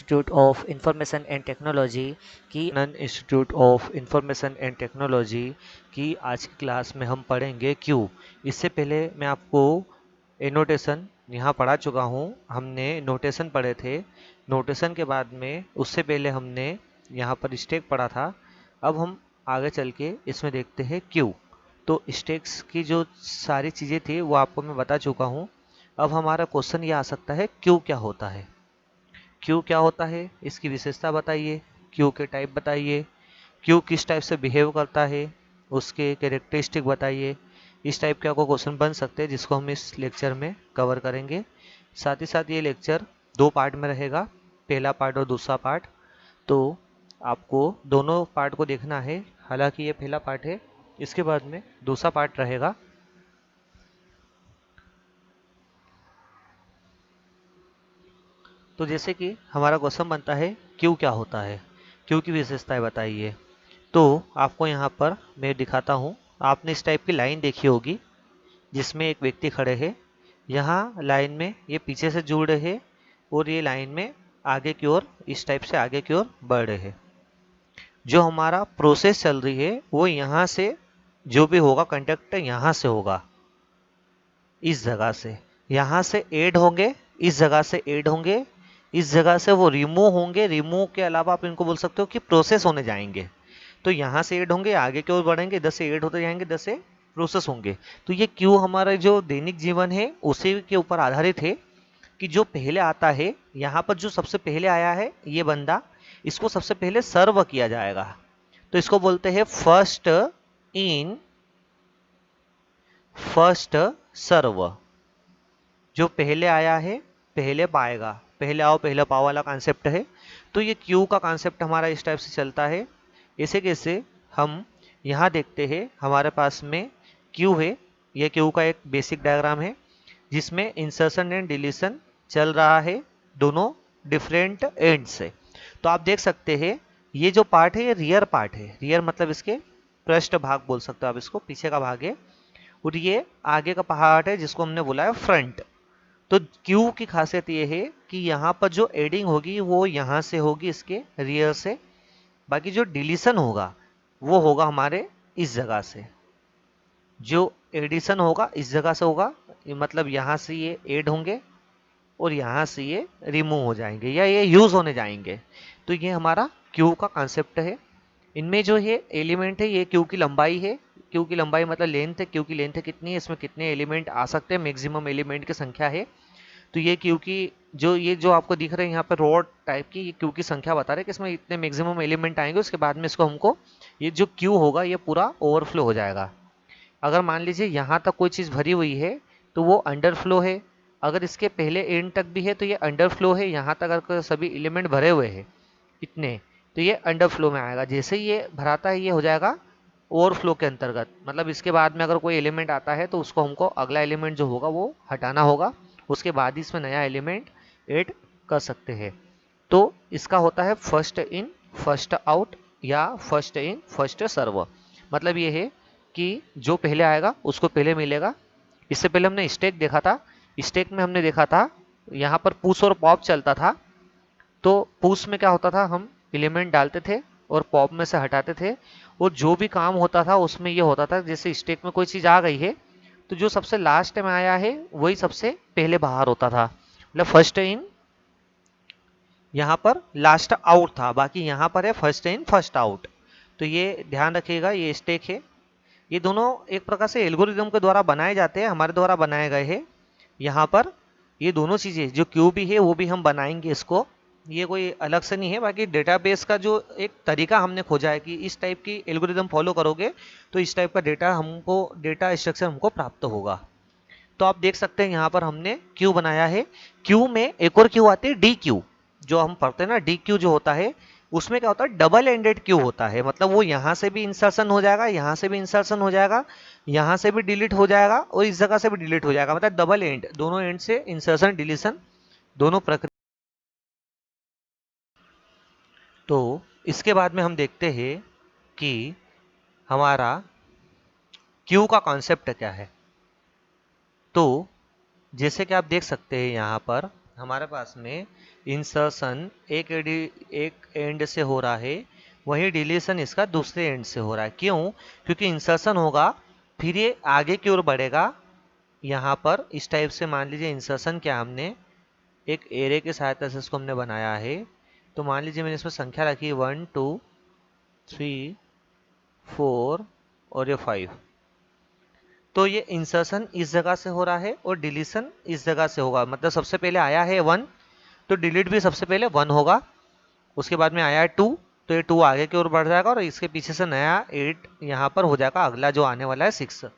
Institute of information and technology की आज की क्लास में हम पढ़ेंगे क्यू। इससे पहले मैं आपको एनोटेशन यहाँ पढ़ा चुका हूँ। हमने नोटेशन पढ़े थे। नोटेशन के बाद में उससे पहले हमने यहाँ पर स्टैक पढ़ा था। अब हम आगे चल के इसमें देखते हैं क्यू। तो स्टैक्स की जो सारी चीज़ें थी वो आपको मैं बता चुका हूँ। अब हमारा क्वेश्चन ये आ सकता है क्यू क्या होता है। क्यू क्या होता है, इसकी विशेषता बताइए, क्यू के टाइप बताइए, क्यू किस टाइप से बिहेव करता है, उसके कैरेक्टरिस्टिक बताइए। इस टाइप के आपको क्वेश्चन बन सकते हैं जिसको हम इस लेक्चर में कवर करेंगे। साथ ही साथ ये लेक्चर दो पार्ट में रहेगा, पहला पार्ट और दूसरा पार्ट। तो आपको दोनों पार्ट को देखना है। हालांकि ये पहला पार्ट है, इसके बाद में दूसरा पार्ट रहेगा। तो जैसे कि हमारा क्वेश्चन बनता है क्यू क्या होता है, क्यू की विशेषताएं बताइए। तो आपको यहाँ पर मैं दिखाता हूँ। आपने इस टाइप की लाइन देखी होगी जिसमें एक व्यक्ति खड़े हैं। यहाँ लाइन में ये पीछे से जुड़ रहे हैं और ये लाइन में आगे की ओर इस टाइप से आगे की ओर बढ़ रहे हैं। जो हमारा प्रोसेस चल रही है वो यहाँ से जो भी होगा कंडक्टर यहाँ से होगा, इस जगह से यहाँ से ऐड होंगे, इस जगह से ऐड होंगे, इस जगह से वो रिमूव होंगे। रिमूव के अलावा आप इनको बोल सकते हो कि प्रोसेस होने जाएंगे। तो यहाँ से ऐड होंगे, आगे की ओर बढ़ेंगे, इधर से ऐड होते जाएंगे, इधर से प्रोसेस होंगे। तो ये क्यों हमारा जो दैनिक जीवन है उसी के ऊपर आधारित है कि जो पहले आता है, यहाँ पर जो सबसे पहले आया है ये बंदा, इसको सबसे पहले सर्व किया जाएगा। तो इसको बोलते हैं फर्स्ट इन फर्स्ट सर्व। जो पहले आया है पहले पाएगा, पहले आओ पहले पाओ वाला कॉन्सेप्ट है। तो ये क्यू का कॉन्सेप्ट हमारा इस टाइप से चलता है। इसे कैसे हम यहाँ देखते हैं, हमारे पास में क्यू है। यह क्यू का एक बेसिक डायग्राम है जिसमें इंसर्शन एंड डिलीशन चल रहा है दोनों डिफरेंट एंड से। तो आप देख सकते हैं ये जो पार्ट है ये रियर पार्ट है। रियर मतलब इसके पृष्ठ भाग बोल सकते हो आप इसको, पीछे का भाग है। और ये आगे का पार्ट है जिसको हमने बोला है फ्रंट। तो क्यू की खासियत ये है कि यहाँ पर जो एडिंग होगी वो यहाँ से होगी, इसके रियर से। बाकी जो डिलीशन होगा वो होगा हमारे इस जगह से। जो एडिशन होगा इस जगह से होगा, मतलब यहाँ से ये ऐड होंगे और यहाँ से ये रिमूव हो जाएंगे या ये यूज होने जाएंगे। तो ये हमारा क्यू का कॉन्सेप्ट है। इनमें जो ये एलिमेंट है ये क्यू की लंबाई है। क्यू की लंबाई मतलब लेंथ है। क्यू की लेंथ कितनी है, इसमें कितने एलिमेंट आ सकते हैं, मैक्सिमम एलिमेंट की संख्या है। तो ये क्यू की जो आपको दिख रहे हैं यहाँ पे रोड टाइप की, ये क्यू की संख्या बता रहे हैं कि इसमें इतने मैक्सिमम एलिमेंट आएंगे। उसके बाद में इसको हमको ये जो क्यू होगा ये पूरा ओवरफ्लो हो जाएगा। अगर मान लीजिए यहाँ तक कोई चीज़ भरी हुई है तो वो अंडरफ्लो है। अगर इसके पहले एंड तक भी है तो ये अंडरफ्लो है। यहाँ तक अगर सभी एलिमेंट भरे हुए हैं इतने, तो ये अंडरफ्लो में आएगा। जैसे ही ये भराता है ये हो जाएगा ओवरफ्लो के अंतर्गत। मतलब इसके बाद में अगर कोई एलिमेंट आता है तो उसको हमको अगला एलिमेंट जो होगा वो हटाना होगा, उसके बाद ही इसमें नया एलिमेंट ऐड कर सकते हैं। तो इसका होता है फर्स्ट इन फर्स्ट आउट या फर्स्ट इन फर्स्ट सर्व। मतलब ये है कि जो पहले आएगा उसको पहले मिलेगा। इससे पहले हमने स्टैक देखा था। स्टैक में हमने देखा था यहाँ पर पुश और पॉप चलता था। तो पुश में क्या होता था, हम एलिमेंट डालते थे और पॉप में से हटाते थे। और जो भी काम होता था उसमें ये होता था जैसे स्टैक में कोई चीज़ आ गई है तो जो सबसे लास्ट में आया है वही सबसे पहले बाहर होता था। मतलब फर्स्ट इन यहाँ पर लास्ट आउट था, बाकी यहाँ पर है फर्स्ट इन फर्स्ट आउट। तो ये ध्यान रखिएगा, ये स्टैक है। ये दोनों एक प्रकार से एल्गोरिदम के द्वारा बनाए जाते हैं, हमारे द्वारा बनाए गए हैं। यहाँ पर ये दोनों चीज़ें जो क्यू भी है वो भी हम बनाएंगे इसको। ये कोई अलग से नहीं है। बाकी डेटाबेस का जो एक तरीका हमने खोजा है कि इस टाइप की एल्गोरिदम फॉलो करोगे तो इस टाइप का डेटा स्ट्रक्चर हमको प्राप्त होगा। तो आप देख सकते हैं यहाँ पर हमने क्यू बनाया है। क्यू में एक और क्यू आती है डी क्यू। जो हम पढ़ते हैं ना डी क्यू जो होता है उसमें क्या होता है, डबल एंडेड क्यू होता है। मतलब वो यहाँ से भी इंसर्शन हो जाएगा, यहाँ से भी इंसर्शन हो जाएगा, यहाँ से भी डिलीट हो जाएगा और इस जगह से भी डिलीट हो जाएगा। मतलब डबल एंड, दोनों एंड से इंसर्शन डिलीशन दोनों प्रक्रिया। तो इसके बाद में हम देखते हैं कि हमारा क्यू का कॉन्सेप्ट क्या है। तो जैसे कि आप देख सकते हैं यहाँ पर हमारे पास में इंसर्शन एक एंड से हो रहा है, वही डिलीशन इसका दूसरे एंड से हो रहा है। क्यों? क्योंकि इंसर्शन होगा, फिर ये आगे की ओर बढ़ेगा। यहाँ पर इस टाइप से मान लीजिए इंसर्शन क्या, हमने एक एरे की सहायता से इसको हमने बनाया है। तो मान लीजिए मैंने इसमें संख्या रखी 1 2 3 4 और ये 5। तो ये इंसर्शन इस जगह से हो रहा है और डिलीशन इस जगह से होगा। मतलब सबसे पहले आया है 1, तो डिलीट भी सबसे पहले 1 होगा। उसके बाद में आया है 2, तो ये 2 आगे की ओर बढ़ जाएगा और इसके पीछे से नया 8 यहाँ पर हो जाएगा, अगला जो आने वाला है 6।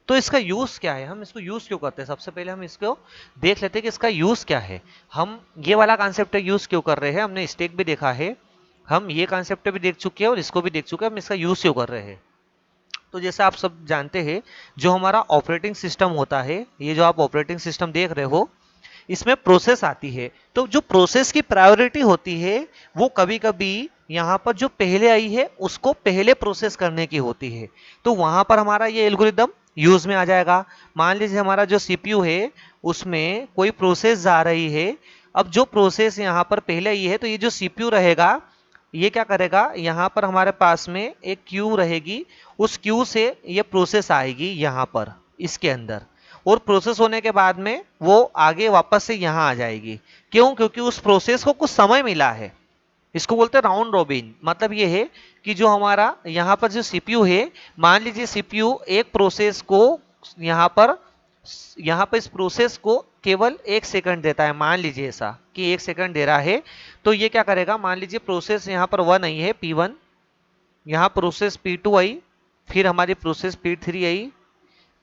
तो इसका यूज क्या है, हम इसको यूज क्यों करते हैं, सबसे पहले हम इसको देख लेते हैं कि इसका यूज क्या है। हम ये वाला कॉन्सेप्ट यूज क्यों कर रहे हैं, हमने स्टैक भी देखा है, हम ये कॉन्सेप्ट भी देख चुके हैं और इसको भी देख चुके हैं, हम इसका यूज क्यों कर रहे हैं। तो जैसे आप सब जानते हैं, जो हमारा ऑपरेटिंग सिस्टम होता है, ये जो आप ऑपरेटिंग सिस्टम देख रहे हो, इसमें प्रोसेस आती है। तो जो प्रोसेस की प्रायोरिटी होती है, वो कभी कभी यहाँ पर जो पहले आई है उसको पहले प्रोसेस करने की होती है। तो वहां पर हमारा ये एल्गोरिदम यूज में आ जाएगा। मान लीजिए हमारा जो सीपीयू है उसमें कोई प्रोसेस जा रही है। अब जो प्रोसेस यहाँ पर पहले आई है, तो ये जो सीपीयू रहेगा ये क्या करेगा, यहाँ पर हमारे पास में एक क्यू रहेगी, उस क्यू से ये प्रोसेस आएगी यहाँ पर इसके अंदर, और प्रोसेस होने के बाद में वो आगे वापस से यहाँ आ जाएगी। क्यों? क्योंकि उस प्रोसेस को कुछ समय मिला है। इसको बोलते हैं राउंड रॉबिन। मतलब ये है कि जो हमारा यहाँ पर जो सीपीयू है, मान लीजिए सीपीयू एक प्रोसेस को यहाँ पर इस प्रोसेस को केवल 1 सेकंड देता है। मान लीजिए ऐसा कि 1 सेकंड दे रहा है, तो ये क्या करेगा, मान लीजिए प्रोसेस यहाँ पर 1 आई है P1, यहाँ प्रोसेस P2 आई, फिर हमारी प्रोसेस P3 आई,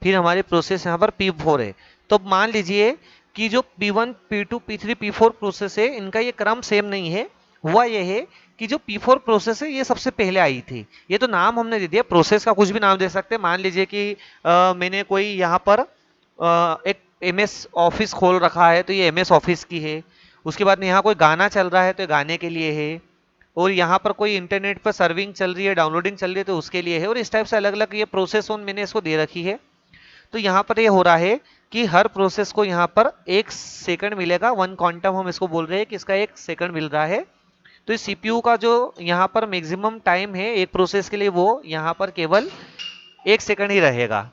फिर हमारी प्रोसेस यहाँ पर P4 है। तो मान लीजिए कि जो P1 P2 P3 P4 process है, इनका ये क्रम सेम नहीं है। हुआ ये है कि जो P4 प्रोसेस है ये सबसे पहले आई थी। ये तो नाम हमने दे दिया, प्रोसेस का कुछ भी नाम दे सकते हैं। मान लीजिए कि मैंने कोई यहाँ पर एक MS ऑफिस खोल रखा है, तो ये MS ऑफिस की है। उसके बाद में यहाँ कोई गाना चल रहा है, तो गाने के लिए है। और यहाँ पर कोई इंटरनेट पर सर्विंग चल रही है, डाउनलोडिंग चल रही है, तो उसके लिए है। और इस टाइप से अलग अलग ये प्रोसेस मैंने इसको दे रखी है। तो यहाँ पर ये हो रहा है कि हर प्रोसेस को यहाँ पर 1 सेकंड मिलेगा। 1 क्वांटम हम इसको बोल रहे हैं कि इसका 1 सेकंड मिल रहा है। तो इस सीपीयू का जो यहाँ पर मैक्सिमम टाइम है एक प्रोसेस के लिए, वो यहाँ पर केवल 1 सेकंड ही रहेगा।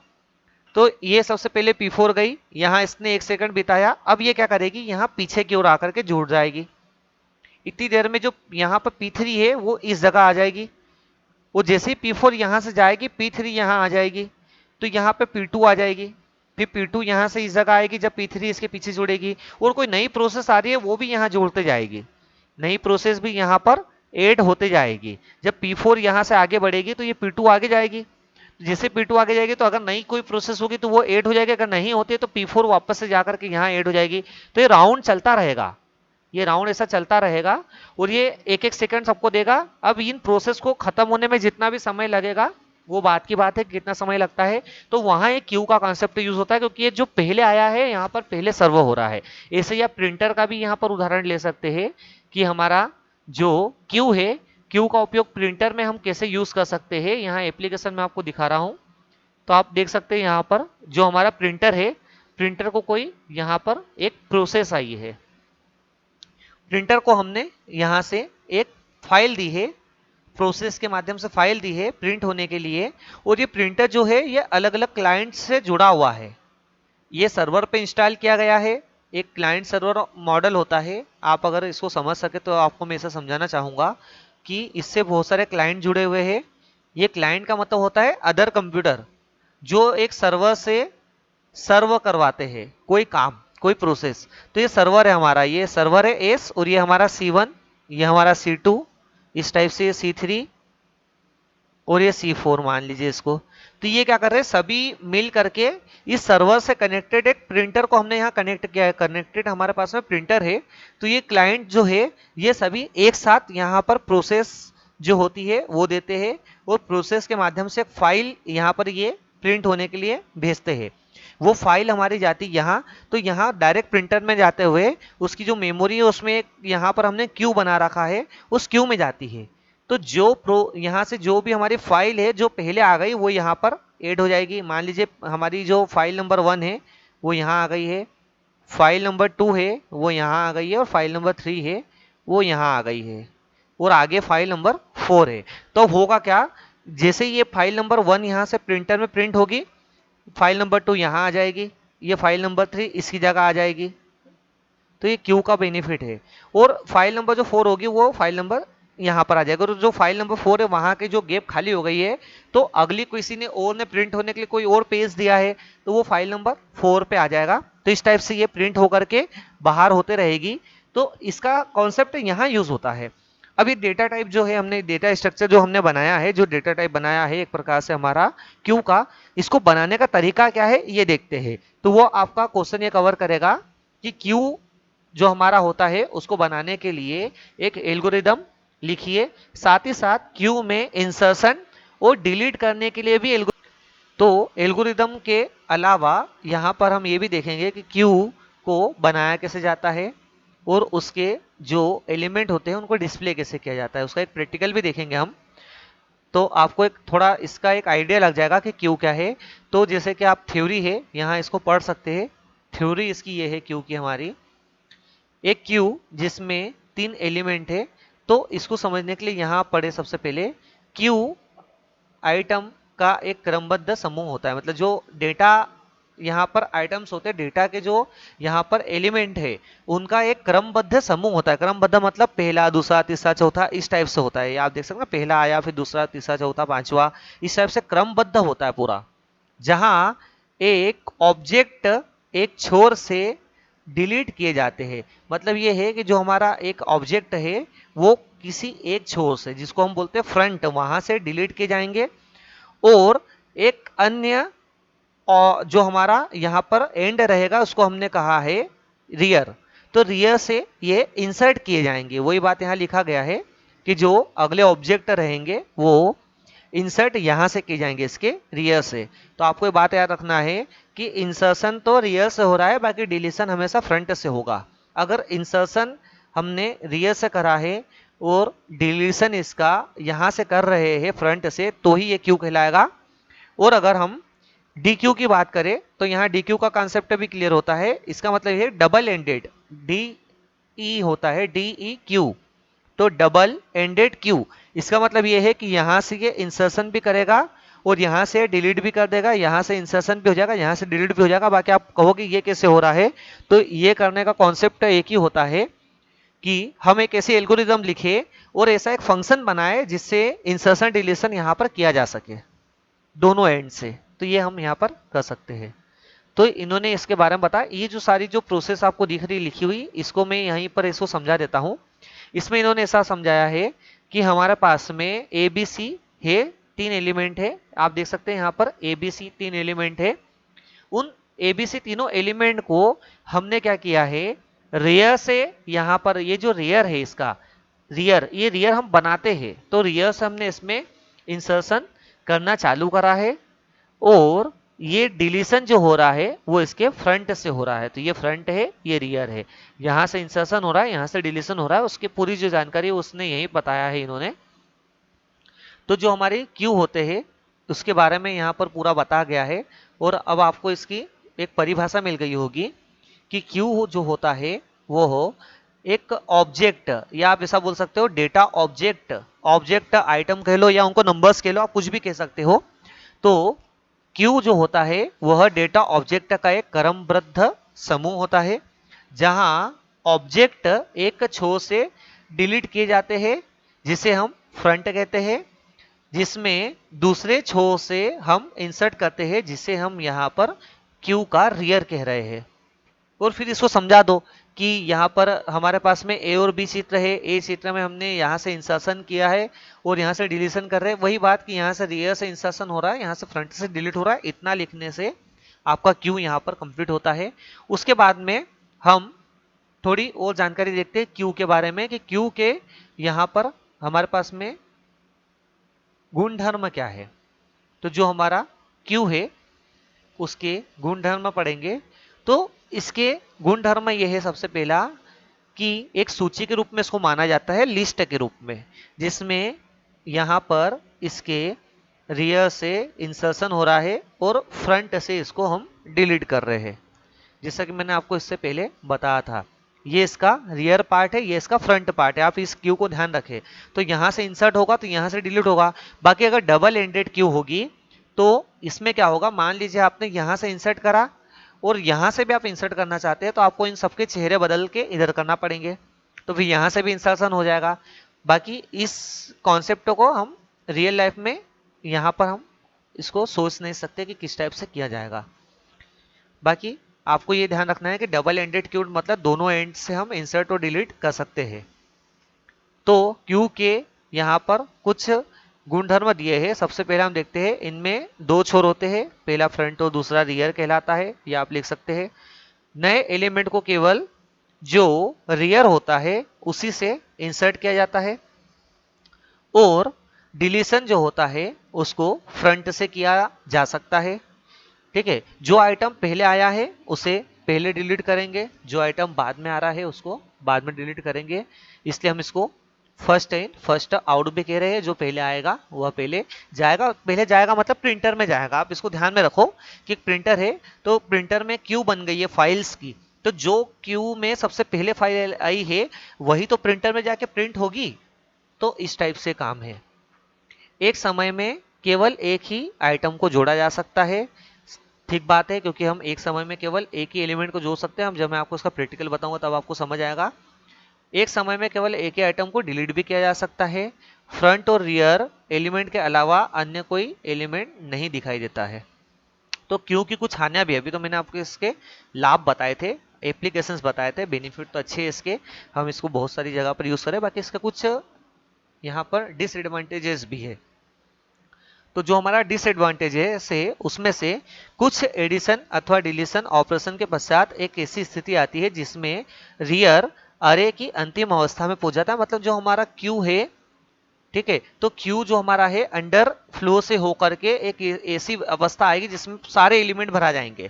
तो ये सबसे पहले P4 गई, यहाँ इसने 1 सेकंड बिताया। अब ये क्या करेगी, यहाँ पीछे की ओर आकर के जुड़ जाएगी। इतनी देर में जो यहाँ पर P3 है वो इस जगह आ जाएगी। वो जैसे ही P4 यहाँ से जाएगी, P3 यहाँ आ जाएगी, तो यहाँ पे P2 आ जाएगी। फिर P2 यहाँ से इस जगह आएगी जब P3 इसके पीछे जुड़ेगी। और कोई नई प्रोसेस आ रही है वो भी यहाँ जोड़ते जाएगी, नई प्रोसेस भी यहाँ पर ऐड होते जाएगी। जब P4 यहाँ से आगे बढ़ेगी तो ये P2 आगे जाएगी। जैसे P2 आगे जाएगी तो अगर नई कोई प्रोसेस होगी तो वो ऐड हो जाएगी, अगर नहीं होती है तो P4 वापस से जाकर के यहाँ ऐड हो जाएगी। तो ये राउंड चलता रहेगा, ये राउंड ऐसा चलता रहेगा और ये 1 1 सेकंड सबको देगा। अब इन प्रोसेस को खत्म होने में जितना भी समय लगेगा वो बात की बात है, कितना समय लगता है। तो वहां एक क्यू का कॉन्सेप्ट यूज होता है, क्योंकि ये जो पहले आया है यहाँ पर पहले सर्व हो रहा है। ऐसे ही आप प्रिंटर का भी यहाँ पर उदाहरण ले सकते हैं कि हमारा जो क्यू है, क्यू का उपयोग प्रिंटर में हम कैसे यूज कर सकते हैं। यहाँ एप्लीकेशन में आपको दिखा रहा हूँ, तो आप देख सकते हैं यहाँ पर जो हमारा प्रिंटर है, प्रिंटर को कोई यहाँ पर एक प्रोसेस आई है, प्रिंटर को हमने यहाँ से एक फाइल दी है, प्रोसेस के माध्यम से फाइल दी है प्रिंट होने के लिए। और ये प्रिंटर जो है ये अलग अलग क्लाइंट से जुड़ा हुआ है, ये सर्वर पे इंस्टॉल किया गया है। एक क्लाइंट सर्वर मॉडल होता है। आप अगर इसको समझ सके तो आपको मैं ऐसा समझाना चाहूंगा कि इससे बहुत सारे क्लाइंट जुड़े हुए हैं। ये क्लाइंट का मतलब होता है अदर कंप्यूटर, जो एक सर्वर से सर्व करवाते हैं कोई काम, कोई प्रोसेस। तो ये सर्वर है हमारा, ये सर्वर है एस, और ये हमारा C1, ये हमारा C2, इस टाइप से ये C3 और ये C4 मान लीजिए इसको। तो ये क्या कर रहे हैं, सभी मिल करके इस सर्वर से कनेक्टेड एक प्रिंटर को हमने यहाँ कनेक्ट किया है। कनेक्टेड हमारे पास में प्रिंटर है। तो ये क्लाइंट जो है ये सभी एक साथ यहाँ पर प्रोसेस जो होती है वो देते हैं, और प्रोसेस के माध्यम से एक फाइल यहाँ पर ये प्रिंट होने के लिए भेजते हैं। वो फाइल हमारी जाती यहाँ, तो यहाँ डायरेक्ट प्रिंटर में जाते हुए उसकी जो मेमोरी है उसमें एक यहाँ पर हमने क्यू बना रखा है, उस क्यू में जाती है। तो जो यहाँ से जो भी हमारी फाइल है जो पहले आ गई वो यहाँ पर ऐड हो जाएगी। मान लीजिए हमारी जो फाइल नंबर 1 है वो यहाँ आ गई है, फाइल नंबर 2 है वो यहाँ आ गई है, और फाइल नंबर 3 है वो यहाँ आ गई है, और आगे फाइल नंबर 4 है। तो होगा क्या, जैसे ये फाइल नंबर 1 यहाँ से प्रिंटर में प्रिंट होगी, फाइल नंबर 2 यहाँ आ जाएगी, ये फाइल नंबर 3 इसकी जगह आ जाएगी। तो ये क्यू का बेनिफिट है। और फाइल नंबर जो 4 होगी वो फाइल नंबर यहाँ पर आ जाएगा, और जो फाइल नंबर 4 है वहां के जो गैप खाली हो गई है, तो अगली किसी ने और ने प्रिंट होने के लिए कोई और पेज दिया है, तो वो फाइल नंबर 4 पे आ जाएगा। तो इस टाइप से ये प्रिंट होकर के बाहर होते रहेगी। तो इसका कॉन्सेप्ट यहाँ यूज होता है। अभी डेटा टाइप जो है, हमने डेटा स्ट्रक्चर जो हमने बनाया है, जो डेटा टाइप बनाया है एक प्रकार से हमारा क्यू का, इसको बनाने का तरीका क्या है ये देखते हैं। तो वो आपका क्वेश्चन ये कवर करेगा कि क्यू जो हमारा होता है उसको बनाने के लिए एक एल्गोरिदम लिखिए, साथ ही साथ क्यू में इंसर्शन और डिलीट करने के लिए भी तो एल्गोरिदम के अलावा यहाँ पर हम ये भी देखेंगे कि क्यू को बनाया कैसे जाता है, और उसके जो एलिमेंट होते हैं उनको डिस्प्ले कैसे किया जाता है, उसका एक प्रैक्टिकल भी देखेंगे हम। तो आपको एक थोड़ा इसका एक आइडिया लग जाएगा कि क्यू क्या है। तो जैसे कि आप थ्योरी है यहाँ इसको पढ़ सकते हैं। थ्योरी इसकी ये है क्यू की हमारी, एक क्यू जिसमें 3 एलिमेंट है। तो इसको समझने के लिए यहाँ पढ़े सबसे पहले, क्यू आइटम का एक क्रमबद्ध समूह होता है। मतलब जो डेटा यहाँ पर आइटम्स होते हैं, डेटा के जो यहाँ पर एलिमेंट है उनका एक क्रमबद्ध समूह होता है। क्रमबद्ध मतलब पहला, दूसरा, तीसरा, चौथा, इस टाइप से होता है। ये आप देख सकते हैं, पहला आया, फिर दूसरा, तीसरा, चौथा, पांचवा, इस टाइप से क्रमबद्ध होता है पूरा। जहां एक ऑब्जेक्ट एक छोर से डिलीट किए जाते हैं। मतलब ये है कि जो हमारा एक ऑब्जेक्ट है वो किसी एक छोर से, जिसको हम बोलते हैं फ्रंट, वहां से डिलीट किए जाएंगे, और एक अन्य जो हमारा यहाँ पर एंड रहेगा उसको हमने कहा है रियर। तो रियर से ये इंसर्ट किए जाएंगे। वही बात यहाँ लिखा गया है कि जो अगले ऑब्जेक्ट रहेंगे वो इंसर्ट यहां से किए जाएंगे इसके रियर से। तो आपको ये बात याद रखना है कि इंसर्शन तो रियर से हो रहा है, बाकी डिलीशन हमेशा फ्रंट से होगा। अगर इंसर्शन हमने रियर से करा है और डिलीशन इसका यहां से कर रहे हैं फ्रंट से, तो ही ये क्यू कहलाएगा। और अगर हम डी क्यू की बात करें तो यहाँ डी क्यू का कॉन्सेप्ट भी क्लियर होता है। इसका मतलब है डबल एंडेड, डी ई होता है, डी ई क्यू। तो डबल एंडेड क्यू, इसका मतलब ये है कि यहां से ये इंसर्शन भी करेगा और यहां से डिलीट भी कर देगा, यहां से इंसर्शन भी हो जाएगा, यहां से डिलीट भी हो जाएगा। बाकी आप कहोगे ये कैसे हो रहा है, तो ये करने का कॉन्सेप्ट एक ही होता है कि हम एक ऐसी एल्गोरिदम लिखे और ऐसा एक फंक्शन बनाए जिससे इंसर्शन डिलीशन यहां पर किया जा सके दोनों एंड से। तो ये हम यहां पर कर सकते हैं। तो इन्होंने इसके बारे में बताया। ये जो सारी जो प्रोसेस आपको दिख रही लिखी हुई, इसको मैं यहीं पर इसको समझा देता हूं। इसमें इन्होंने ऐसा समझाया है कि हमारे पास में ए बी सी है, 3 एलिमेंट है। आप देख सकते हैं यहाँ पर ए बी सी 3 एलिमेंट है। उन ए बी सी तीनों एलिमेंट को हमने क्या किया है, रियर से, यहाँ पर ये जो रियर है इसका रियर, ये रियर हम बनाते हैं, तो रियर से हमने इसमें इंसर्शन करना चालू करा है, और ये डिलीशन जो हो रहा है वो इसके फ्रंट से हो रहा है। तो ये फ्रंट है, ये रियर है, यहां से इंसर्शन हो रहा है, यहां से डिलीशन हो रहा है। उसकी पूरी जो जानकारी उसने यही बताया है इन्होंने। तो जो हमारे क्यू होते हैं उसके बारे में यहाँ पर पूरा बता गया है। और अब आपको इसकी एक परिभाषा मिल गई होगी कि क्यू जो होता है वो हो एक ऑब्जेक्ट, या आप ऐसा बोल सकते हो डेटा ऑब्जेक्ट, ऑब्जेक्ट आइटम कह लो या उनको नंबर्स कह लो, आप कुछ भी कह सकते हो। तो क्यू जो होता है वह डेटा ऑब्जेक्ट का एक क्रमबद्ध समूह होता है, जहां ऑब्जेक्ट एक छोर से डिलीट किए जाते हैं जिसे हम फ्रंट कहते हैं, जिसमें दूसरे छोर से हम इंसर्ट करते हैं जिसे हम यहां पर क्यू का रियर कह रहे हैं। और फिर इसको समझा दो कि यहाँ पर हमारे पास में ए और बी चित्र है, ए चित्र में हमने यहाँ से इंसर्शन किया है और यहाँ से डिलीशन कर रहे हैं। वही बात कि यहाँ से रियर से इंसर्शन हो रहा है, यहाँ से फ्रंट से डिलीट हो रहा है। इतना लिखने से आपका क्यू यहाँ पर कंप्लीट होता है। उसके बाद में हम थोड़ी और जानकारी देखते हैं क्यू के बारे में कि क्यू के यहाँ पर हमारे पास में गुणधर्म क्या है। तो जो हमारा क्यू है उसके गुणधर्म पढ़ेंगे। तो इसके गुणधर्म यह है, सबसे पहला कि एक सूची के रूप में इसको माना जाता है, लिस्ट के रूप में, जिसमें यहां पर इसके रियर से इंसर्शन हो रहा है और फ्रंट से इसको हम डिलीट कर रहे हैं। जैसा कि मैंने आपको इससे पहले बताया था। ये इसका रियर पार्ट है, ये इसका फ्रंट पार्ट है। आप इस क्यू को ध्यान रखें। तो यहां से इंसर्ट होगा तो यहां से डिलीट होगा। बाकी अगर डबल एंडेड क्यू होगी तो इसमें क्या होगा, मान लीजिए आपने यहां से इंसर्ट करा और यहां से भी आप इंसर्ट करना चाहते हैं तो आपको इन सबके चेहरे बदल के इधर करना पड़ेंगे, तो फिर यहां से भी इंसर्शन हो जाएगा। बाकी इस कॉन्सेप्ट को हम रियल लाइफ में यहां पर हम इसको सोच नहीं सकते कि किस टाइप से किया जाएगा। बाकी आपको ये ध्यान रखना है कि डबल एंडेड क्यू मतलब दोनों एंड से हम इंसर्ट और डिलीट कर सकते हैं। तो क्यू के यहाँ पर कुछ गुणधर्म दिए हैं। सबसे पहले हम देखते हैं, इनमें दो छोर होते हैं, पहला फ्रंट और दूसरा रियर कहलाता है, या आप लिख सकते हैं। नए एलिमेंट को केवल जो रियर होता है उसी से इंसर्ट किया जाता है, और डिलीशन जो होता है उसको फ्रंट से किया जा सकता है। ठीक है, जो आइटम पहले आया है उसे पहले डिलीट करेंगे, जो आइटम बाद में आ रहा है उसको बाद में डिलीट करेंगे। इसलिए हम इसको फर्स्ट इन फर्स्ट आउट भी कह रहे हैं। जो पहले आएगा वह पहले जाएगा। पहले जाएगा मतलब प्रिंटर में जाएगा। आप इसको ध्यान में रखो कि प्रिंटर है तो प्रिंटर में क्यू बन गई है फाइल्स की, तो जो क्यू में सबसे पहले फाइल आई है वही तो प्रिंटर में जाके प्रिंट होगी। तो इस टाइप से काम है। एक समय में केवल एक ही आइटम को जोड़ा जा सकता है। ठीक बात है, क्योंकि हम एक समय में केवल एक ही एलिमेंट को जोड़ सकते हैं। हम जब मैं आपको इसका प्रैक्टिकल बताऊंगा तब आपको समझ आएगा। एक समय में केवल एक ही आइटम को डिलीट भी किया जा सकता है। फ्रंट और रियर एलिमेंट के अलावा अन्य कोई एलिमेंट नहीं दिखाई देता है। तो क्यों की कुछ हानियां भी, अभी तो मैंने आपको इसके लाभ बताए थे, एप्लीकेशंस बताए थे, बेनिफिट तो अच्छे हैं इसके, हम इसको बहुत सारी जगह पर यूज करें। बाकी इसका कुछ यहाँ पर डिसएडवांटेजेस भी है। तो जो हमारा डिसएडवांटेज है से उसमें से कुछ एडिशन अथवा डिलीशन ऑपरेशन के पश्चात एक ऐसी स्थिति आती है जिसमें रियर अरे की अंतिम अवस्था में पहुंच जाता है। मतलब जो हमारा क्यू है, ठीक है, तो क्यू जो हमारा है अंडर फ्लो से होकर के एक ऐसी अवस्था आएगी जिसमें सारे एलिमेंट भरा जाएंगे,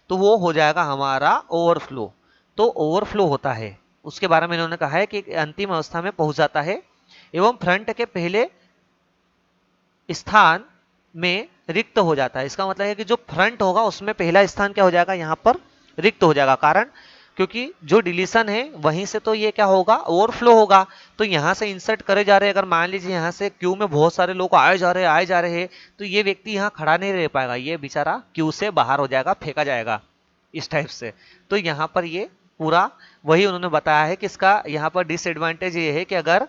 तो वो हो जाएगा हमारा ओवरफ्लो। तो ओवरफ्लो होता है, उसके बारे में इन्होंने कहा है कि अंतिम अवस्था में पहुंच जाता है एवं फ्रंट के पहले स्थान में रिक्त हो जाता है। इसका मतलब है कि जो फ्रंट होगा उसमें पहला स्थान क्या हो जाएगा, यहाँ पर रिक्त हो जाएगा। कारण क्योंकि जो डिलीशन है वहीं से तो ये क्या होगा, ओवरफ्लो होगा। तो यहाँ से इंसर्ट करे जा रहे हैं, अगर मान लीजिए यहाँ से क्यू में बहुत सारे लोग आए जा रहे हैं, तो ये व्यक्ति यहाँ खड़ा नहीं रह पाएगा, ये बेचारा क्यू से बाहर हो जाएगा, फेंका जाएगा इस टाइप से। तो यहाँ पर ये पूरा वही उन्होंने बताया है कि इसका यहाँ पर डिसएडवांटेज ये है कि अगर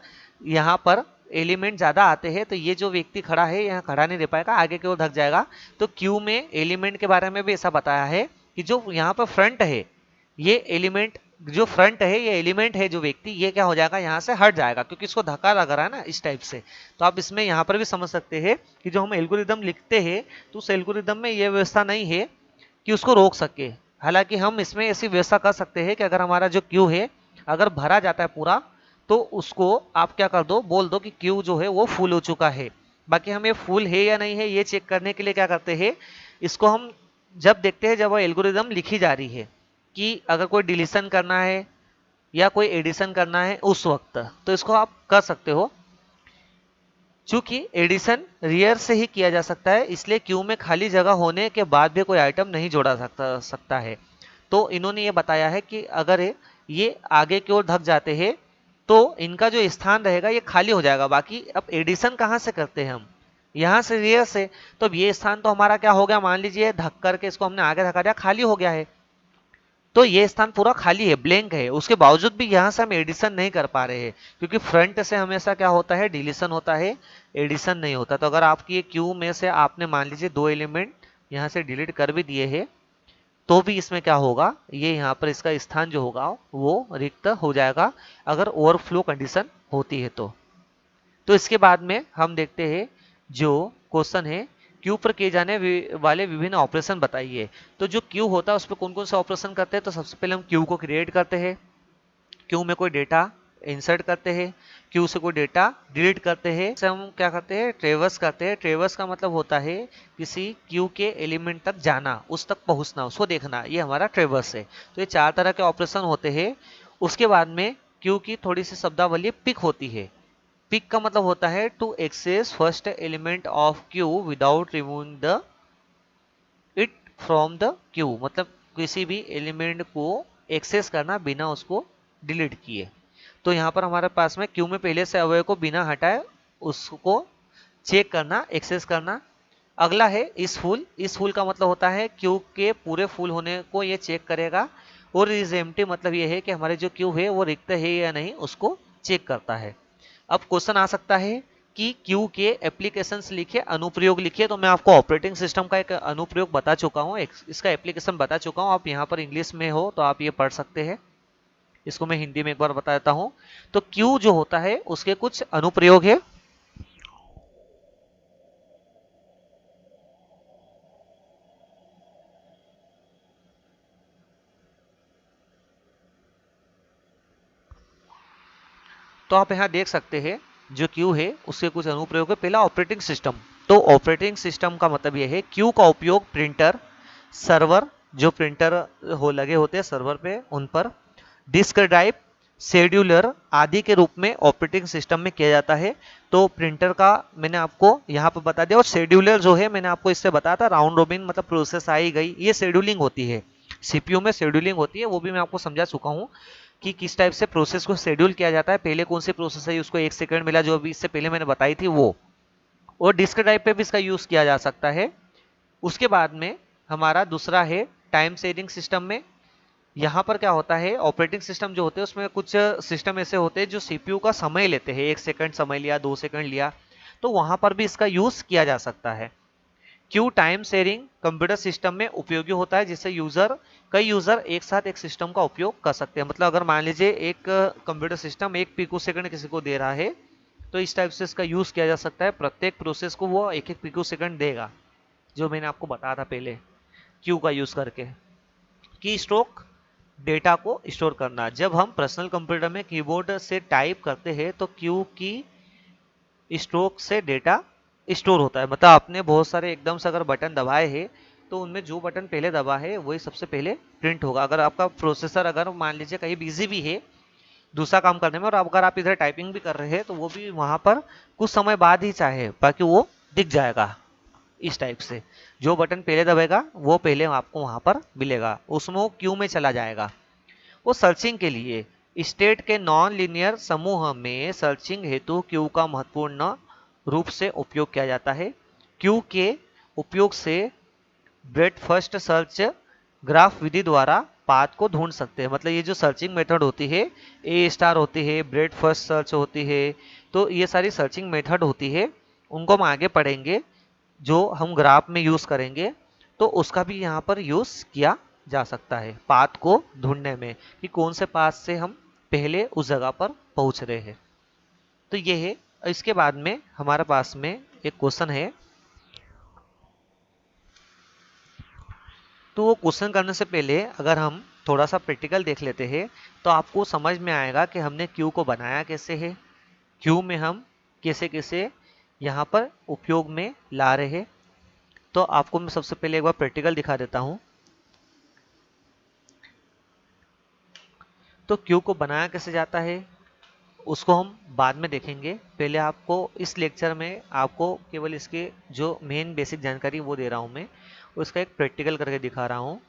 यहाँ पर एलिमेंट ज्यादा आते हैं तो ये जो व्यक्ति खड़ा है यहाँ खड़ा नहीं रह पाएगा, आगे की ओर धक जाएगा। तो क्यू में एलिमेंट के बारे में भी ऐसा बताया है कि जो यहाँ पर फ्रंट है, ये एलिमेंट जो फ्रंट है, ये एलिमेंट है जो व्यक्ति, ये क्या हो जाएगा, यहाँ से हट जाएगा क्योंकि इसको धक्का लग रहा है ना इस टाइप से। तो आप इसमें यहाँ पर भी समझ सकते हैं कि जो हम एल्गोरिदम लिखते हैं तो उस एल्गोरिदम में ये व्यवस्था नहीं है कि उसको रोक सके। हालांकि हम इसमें ऐसी व्यवस्था कर सकते हैं कि अगर हमारा जो क्यू है अगर भरा जाता है पूरा, तो उसको आप क्या कर दो, बोल दो कि क्यू जो है वो फुल हो चुका है। बाकी हम ये फुल है या नहीं है ये चेक करने के लिए क्या करते हैं, इसको हम जब देखते हैं जब वो एल्गोरिदम लिखी जा रही है कि अगर कोई डिलीशन करना है या कोई एडिशन करना है उस वक्त, तो इसको आप कर सकते हो। चूंकि एडिशन रियर से ही किया जा सकता है इसलिए क्यू में खाली जगह होने के बाद भी कोई आइटम नहीं जोड़ा सकता है। तो इन्होंने ये बताया है कि अगर ये आगे की ओर धक जाते हैं तो इनका जो स्थान रहेगा ये खाली हो जाएगा। बाकी अब एडिशन कहाँ से करते हैं हम, यहाँ से रियर से, तो अब ये स्थान तो हमारा क्या हो गया, मान लीजिए धक करके इसको हमने आगे धका दिया, खाली हो गया है। तो ये स्थान पूरा खाली है, ब्लैंक है, उसके बावजूद भी यहाँ से हम एडिशन नहीं कर पा रहे हैं क्योंकि फ्रंट से हमेशा क्या होता है, डिलीशन होता है, एडिशन नहीं होता। तो अगर आपकी क्यू में से आपने मान लीजिए दो एलिमेंट यहाँ से डिलीट कर भी दिए हैं तो भी इसमें क्या होगा, ये यहाँ पर इसका स्थान जो होगा वो रिक्त हो जाएगा अगर ओवरफ्लो कंडीशन होती है तो इसके बाद में हम देखते हैं जो क्वेश्चन है, क्यू पर किए जाने वाले विभिन्न ऑपरेशन बताइए। तो जो क्यू होता है उस पर कौन कौन से ऑपरेशन करते हैं, तो सबसे पहले हम क्यू को क्रिएट करते हैं, क्यू में कोई डेटा इंसर्ट करते हैं, क्यू से कोई डेटा डिलीट करते हैं, से हम क्या करते हैं, ट्रेवर्स करते हैं। ट्रेवर्स का मतलब होता है किसी क्यू के एलिमेंट तक जाना, उस तक पहुंचना, उसको देखना, ये हमारा ट्रेवर्स है। तो ये चार तरह के ऑपरेशन होते हैं। उसके बाद में क्यू की थोड़ी सी शब्दावली पिक होती है। पिक का मतलब होता है to access first element of queue without removing the it from the queue. मतलब किसी भी एलिमेंट को एक्सेस करना बिना उसको डिलीट किए। तो यहाँ पर हमारे पास में क्यू में पहले से अवयव को बिना हटाए उसको चेक करना, एक्सेस करना। अगला है इस फुल। इस फुल का मतलब होता है क्यू के पूरे फुल होने को ये चेक करेगा, और इज एम्प्टी मतलब ये है कि हमारे जो क्यू है वो रिक्त है या नहीं उसको चेक करता है। अब क्वेश्चन आ सकता है कि क्यू के एप्लीकेशंस लिखे, अनुप्रयोग लिखिए। तो मैं आपको ऑपरेटिंग सिस्टम का एक अनुप्रयोग बता चुका हूँ, इसका एप्लीकेशन बता चुका हूँ। आप यहाँ पर इंग्लिश में हो तो आप ये पढ़ सकते हैं, इसको मैं हिंदी में एक बार बता देता हूँ। तो क्यू जो होता है उसके कुछ अनुप्रयोग है। तो आप यहाँ देख सकते हैं जो क्यू है उसके कुछ अनुप्रयोग है। पहला ऑपरेटिंग सिस्टम। तो ऑपरेटिंग सिस्टम का मतलब यह है क्यू का उपयोग प्रिंटर, सर्वर, जो प्रिंटर हो लगे होते हैं सर्वर पे उन पर, डिस्क ड्राइव, शेड्यूलर आदि के रूप में ऑपरेटिंग सिस्टम में किया जाता है। तो प्रिंटर का मैंने आपको यहाँ पर बता दिया, और शेड्यूलर जो है मैंने आपको इससे बताया था, राउंड रोबिन मतलब प्रोसेस आई गई, ये शेड्यूलिंग होती है। सीपीयू में शेड्यूलिंग होती है, वो भी मैं आपको समझा चुका हूँ कि किस टाइप से प्रोसेस को शेड्यूल किया जाता है। पहले कौन सी प्रोसेस है उसको 1 सेकंड मिला, जो अभी इससे पहले मैंने बताई थी वो। और डिस्क ड्राइव पे भी इसका यूज किया जा सकता है। उसके बाद में हमारा दूसरा है टाइम शेयरिंग सिस्टम में। यहाँ पर क्या होता है, ऑपरेटिंग सिस्टम जो होते हैं उसमें कुछ सिस्टम ऐसे होते हैं जो सीपीयू का समय लेते हैं, 1 सेकंड समय लिया, 2 सेकंड लिया, तो वहां पर भी इसका यूज किया जा सकता है। Q time sharing computer system में उपयोगी होता है, जिससे कई यूजर एक साथ एक सिस्टम का उपयोग कर सकते हैं। मतलब अगर मान लीजिए एक कंप्यूटर सिस्टम 1 पिको सेकंड किसी को दे रहा है, तो इस टाइप से इसका यूज किया जा सकता है। प्रत्येक प्रोसेस को वो 1 1 पिको सेकंड देगा, जो मैंने आपको बताया था पहले क्यू का यूज करके। की स्ट्रोक, डेटा को स्टोर करना। जब हम पर्सनल कंप्यूटर में कीबोर्ड से टाइप करते हैं तो क्यू की स्ट्रोक से डेटा स्टोर होता है। मतलब आपने बहुत सारे एकदम से अगर बटन दबाए हैं तो उनमें जो बटन पहले दबा है वही सबसे पहले प्रिंट होगा। अगर आपका प्रोसेसर अगर मान लीजिए कहीं बिजी भी है दूसरा काम करने में, और अगर आप इधर टाइपिंग भी कर रहे हैं, तो वो भी वहां पर कुछ समय बाद ही चाहे बाकी वो दिख जाएगा। इस टाइप से जो बटन पहले दबेगा वो पहले आपको वहां पर मिलेगा, उसमें वो क्यू में चला जाएगा। वो सर्चिंग के लिए स्टेट के नॉन लीनियर समूह में सर्चिंग हेतु क्यू का महत्वपूर्ण रूप से उपयोग किया जाता है। क्यू के उपयोग से ब्रेड फर्स्ट सर्च ग्राफ विधि द्वारा पाथ को ढूंढ सकते हैं। मतलब ये जो सर्चिंग मेथड होती है, ए स्टार होती है, ब्रेड फर्स्ट सर्च होती है, तो ये सारी सर्चिंग मेथड होती है, उनको हम आगे पढ़ेंगे जो हम ग्राफ में यूज करेंगे। तो उसका भी यहाँ पर यूज किया जा सकता है पाथ को ढूंढने में, कि कौन से पाथ से हम पहले उस जगह पर पहुंच रहे हैं। तो ये है। इसके बाद में हमारे पास में एक क्वेश्चन है, तो वो क्वेश्चन करने से पहले अगर हम थोड़ा सा प्रैक्टिकल देख लेते हैं तो आपको समझ में आएगा कि हमने क्यू को बनाया कैसे है, क्यू में हम कैसे कैसे यहाँ पर उपयोग में ला रहे हैं। तो आपको मैं सबसे पहले एक बार प्रैक्टिकल दिखा देता हूँ। तो क्यू को बनाया कैसे जाता है उसको हम बाद में देखेंगे। पहले आपको इस लेक्चर में आपको केवल इसके जो मेन बेसिक जानकारी वो दे रहा हूँ मैं, उसका एक प्रैक्टिकल करके दिखा रहा हूँ।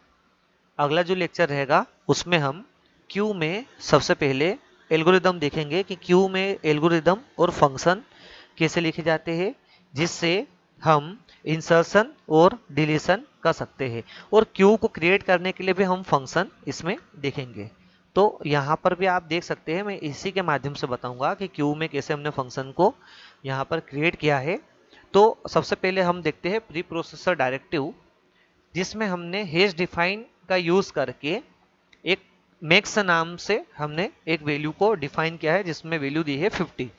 अगला जो लेक्चर रहेगा उसमें हम क्यू में सबसे पहले एल्गोरिदम देखेंगे कि क्यू में एल्गोरिदम और फंक्शन कैसे लिखे जाते हैं, जिससे हम इंसर्शन और डिलीशन कर सकते हैं। और क्यू को क्रिएट करने के लिए भी हम फंक्शन इसमें देखेंगे। तो यहाँ पर भी आप देख सकते हैं, मैं इसी के माध्यम से बताऊंगा कि क्यू में कैसे हमने फंक्शन को यहाँ पर क्रिएट किया है। तो सबसे पहले हम देखते हैं प्री प्रोसेसर डायरेक्टिव, जिसमें हमने हेज डिफाइन का यूज करके एक मैक्स नाम से हमने एक वैल्यू को डिफाइन किया है, जिसमें वैल्यू दी है 50।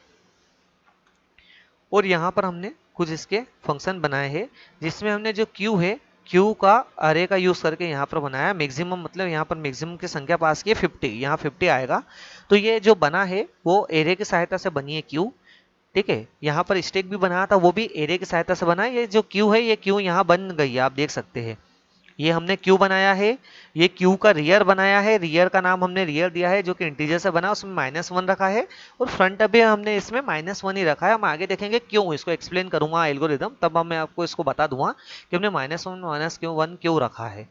और यहाँ पर हमने कुछ इसके फंक्शन बनाए हैं, जिसमें हमने जो क्यू है क्यू का अरे का यूज करके यहाँ पर बनाया मैक्सिमम, मतलब यहाँ पर मैक्सिमम की संख्या पास की है 50, यहाँ 50 आएगा। तो ये जो बना है वो एरे की सहायता से बनी है क्यू। ठीक है, यहाँ पर स्टैक भी बनाया था वो भी एरे की सहायता से बना है। ये जो क्यू है ये क्यू यहाँ बन गई है, आप देख सकते हैं। ये हमने क्यू बनाया है, ये क्यू का रियर बनाया है, रियर का नाम हमने रियर दिया है जो कि इंटीजर से बना, उसमें -1 रखा है, और फ्रंट अभी हमने इसमें -1 ही रखा है। हम आगे देखेंगे क्यों, इसको एक्सप्लेन करूंगा एल्गोरिदम, तब मैं आपको इसको बता दूंगा कि हमने -1 -1 क्यों रखा है।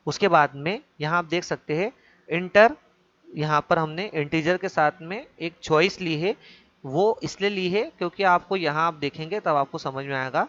उसके बाद में यहाँ आप देख सकते हैं इंटर, यहाँ पर हमने इंटीजर के साथ में एक चॉइस ली है। वो इसलिए ली है क्योंकि आपको यहाँ आप देखेंगे तब आपको समझ में आएगा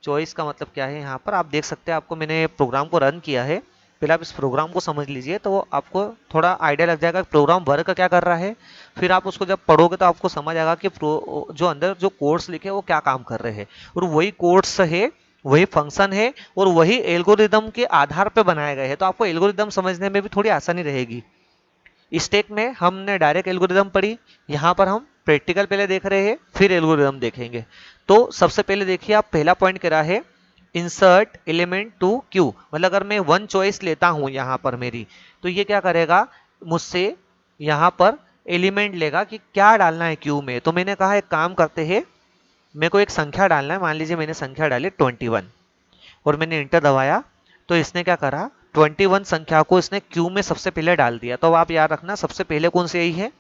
चॉइस का मतलब क्या है। यहाँ पर आप देख सकते हैं, आपको मैंने प्रोग्राम को रन किया है, पहले आप इस प्रोग्राम को समझ लीजिए तो आपको थोड़ा आइडिया लग जाएगा प्रोग्राम वर्क क्या कर रहा है। फिर आप उसको जब पढ़ोगे तो आपको समझ आएगा कि जो अंदर जो कोड्स लिखे हैं वो क्या काम कर रहे हैं, और वही कोड्स है, वही फंक्शन है, और वही एल्गोरिदम के आधार पर बनाए गए हैं, तो आपको एल्गोरिदम समझने में भी थोड़ी आसानी रहेगी। स्टेक में हमने डायरेक्ट एल्गोरिदम पढ़ी, यहाँ पर हम प्रैक्टिकल पहले देख रहे हैं फिर एल्गोरिदम देखेंगे। तो सबसे पहले देखिए, आप पहला पॉइंट करा है इंसर्ट एलिमेंट टू क्यू, मतलब अगर मैं वन चॉइस लेता हूं यहाँ पर मेरी, तो ये क्या करेगा, मुझसे यहाँ पर एलिमेंट लेगा कि क्या डालना है क्यू में। तो मैंने कहा एक काम करते हैं, मेरे को एक संख्या डालना है, मान लीजिए मैंने संख्या डाली 21 और मैंने इंटर दबाया, तो इसने क्या करा 21 संख्या को इसने क्यू में सबसे पहले डाल दिया। तो आप याद रखना सबसे पहले कौन सी आई है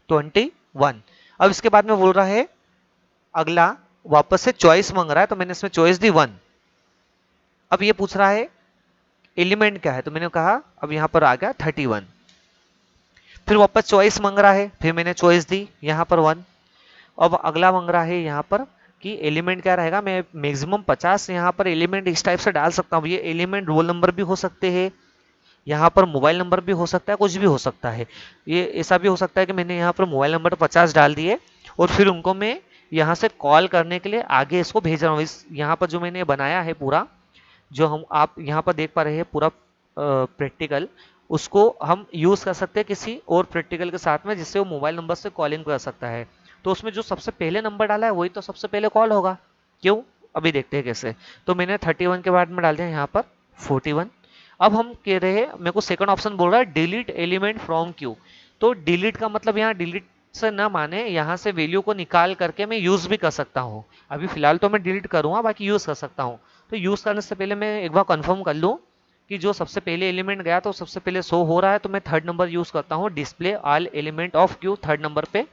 21। अब इसके बाद में बोल रहा है अगला वापस से चॉइस मांग रहा है, तो मैंने इसमें चॉइस दी 1। अब ये पूछ रहा है एलिमेंट क्या है, तो मैंने कहा अब यहाँ पर आ गया 31। फिर वापस चॉइस मांग रहा है, फिर मैंने चॉइस दी यहाँ पर 1। अब अगला मांग रहा है यहाँ पर कि एलिमेंट क्या रहेगा, मैं मैक्सिमम 50 यहाँ पर एलिमेंट इस टाइप से डाल सकता हूँ। ये एलिमेंट रोल नंबर भी हो सकते हैं, यहाँ पर मोबाइल नंबर भी हो सकता है, कुछ भी हो सकता है। ये ऐसा भी हो सकता है कि मैंने यहाँ पर मोबाइल नंबर 50 डाल दिए और फिर उनको मैं यहाँ से कॉल करने के लिए आगे इसको भेज रहा हूँ। इस यहाँ पर जो मैंने बनाया है पूरा, जो हम आप यहाँ पर देख पा रहे हैं पूरा प्रैक्टिकल, उसको हम यूज़ कर सकते हैं किसी और प्रैक्टिकल के साथ में, जिससे वो मोबाइल नंबर से कॉलिंग कर सकता है। तो उसमें जो सबसे पहले नंबर डाला है वही तो सबसे पहले कॉल होगा, क्यों, अभी देखते हैं कैसे। तो मैंने 31 के बाद में डाल दिया यहाँ पर 41। अब हम कह रहे हैं, मेरे को सेकंड ऑप्शन बोल रहा है डिलीट एलिमेंट फ्रॉम क्यू। तो डिलीट का मतलब यहाँ डिलीट से ना माने, यहाँ से वैल्यू को निकाल करके मैं यूज भी कर सकता हूँ। अभी फिलहाल तो मैं डिलीट करूंगा, बाकी यूज कर सकता हूँ। तो यूज करने से पहले मैं एक बार कंफर्म कर लूँ कि जो सबसे पहले एलिमेंट गया तो सबसे पहले शो हो रहा है, तो मैं थर्ड नंबर यूज करता हूँ, display all element of Q third number पे।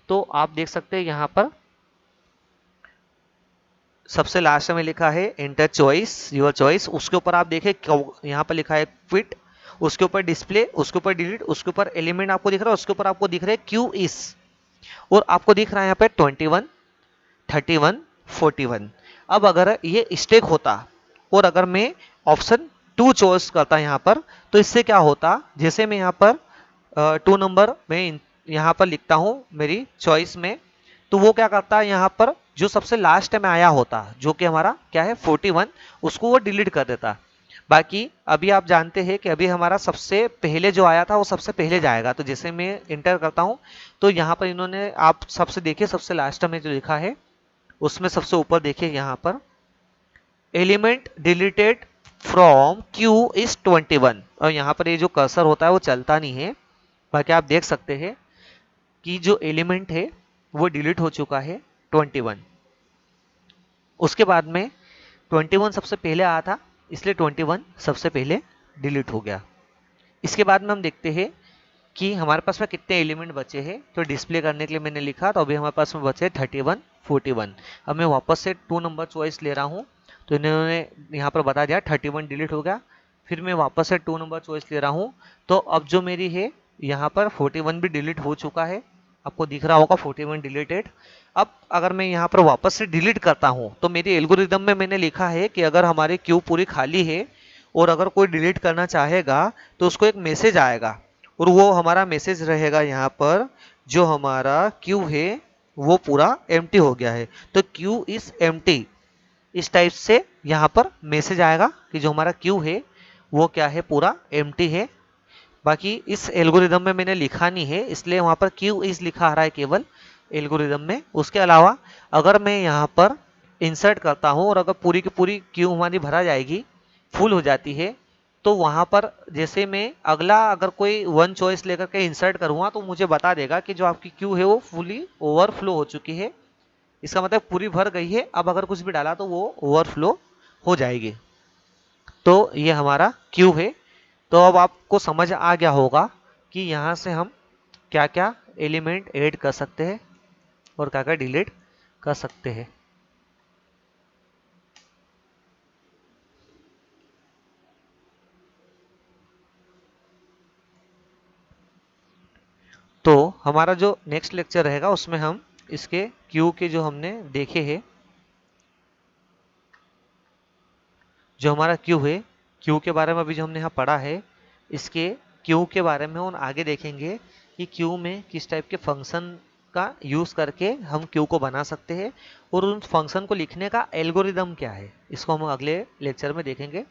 तो आप देख सकते हैं यहाँ पर सबसे लास्ट में लिखा है एंटर चॉइस योर चॉइस, उसके ऊपर आप देखें यहाँ पर लिखा है क्विट, उसके ऊपर डिस्प्ले, उसके ऊपर डिलीट, उसके ऊपर एलिमेंट आपको दिख रहा है, उसके ऊपर आपको दिख रहा है क्यू इस, और आपको दिख रहा है यहाँ पे 21 31 41। अब अगर ये स्टेक होता और अगर मैं ऑप्शन 2 चॉइस करता यहाँ पर, तो इससे क्या होता, जैसे मैं यहाँ पर 2 नंबर में यहाँ पर लिखता हूँ मेरी चॉइस में, तो वो क्या करता है यहाँ पर जो सबसे लास्ट में आया होता जो कि हमारा क्या है 41, उसको वो डिलीट कर देता। बाकी अभी आप जानते हैं कि अभी हमारा सबसे पहले जो आया था वो सबसे पहले जाएगा। तो जैसे मैं इंटर करता हूँ, तो यहाँ पर इन्होंने आप सबसे देखिए सबसे लास्ट में जो लिखा है उसमें सबसे ऊपर देखिए यहाँ पर element deleted from Q is 21, और यहाँ पर ये जो कर्सर होता है वो चलता नहीं है। बाकी आप देख सकते हैं कि जो एलिमेंट है वो डिलीट हो चुका है 21। उसके बाद में 21 सबसे पहले आया था, इसलिए 21 सबसे पहले डिलीट हो गया। इसके बाद में हम देखते हैं कि हमारे पास में कितने एलिमेंट बचे हैं। तो डिस्प्ले करने के लिए मैंने लिखा, तो अभी हमारे पास में बचे 31 41। अब मैं वापस से 2 नंबर चॉइस ले रहा हूँ, तो इन्होंने यहाँ पर बता दिया 31 डिलीट हो गया। फिर मैं वापस से 2 नंबर चॉइस ले रहा हूँ, तो अब जो मेरी है यहाँ पर 41 भी डिलीट हो चुका है, आपको दिख रहा होगा 41 डिलीटेड। अब अगर मैं यहाँ पर वापस से डिलीट करता हूँ, तो मेरी एल्गोरिदम में मैंने लिखा है कि अगर हमारी क्यू पूरी खाली है और अगर कोई डिलीट करना चाहेगा तो उसको एक मैसेज आएगा, और वो हमारा मैसेज रहेगा यहाँ पर जो हमारा क्यू है वो पूरा एम्प्टी हो गया है, तो क्यू इज एम्प्टी, इस टाइप से यहाँ पर मैसेज आएगा कि जो हमारा क्यू है वो क्या है पूरा एम्प्टी है। बाकी इस एल्गोरिदम में मैंने लिखा नहीं है, इसलिए वहाँ पर क्यू इज लिखा आ रहा है केवल एल्गोरिदम में। उसके अलावा अगर मैं यहाँ पर इंसर्ट करता हूँ और अगर पूरी की पूरी क्यू हमारी भरा जाएगी, फुल हो जाती है, तो वहाँ पर जैसे मैं अगला अगर कोई वन चॉइस लेकर के इंसर्ट करूँगा तो मुझे बता देगा कि जो आपकी क्यू है वो फुली ओवरफ्लो हो चुकी है, इसका मतलब पूरी भर गई है। अब अगर कुछ भी डाला तो वो ओवरफ्लो हो जाएगी। तो ये हमारा क्यू है। तो अब आपको समझ आ गया होगा कि यहाँ से हम क्या क्या एलिमेंट ऐड कर सकते हैं और क्या क्या डिलीट कर सकते हैं। हमारा जो नेक्स्ट लेक्चर रहेगा उसमें हम इसके क्यू के जो हमने देखे हैं, जो हमारा क्यू है, क्यू के बारे में अभी जो हमने यहाँ पढ़ा है, इसके क्यू के बारे में हम आगे देखेंगे कि क्यू में किस टाइप के फंक्शन का यूज़ करके हम क्यू को बना सकते हैं और उन फंक्शन को लिखने का एल्गोरिदम क्या है, इसको हम अगले लेक्चर में देखेंगे।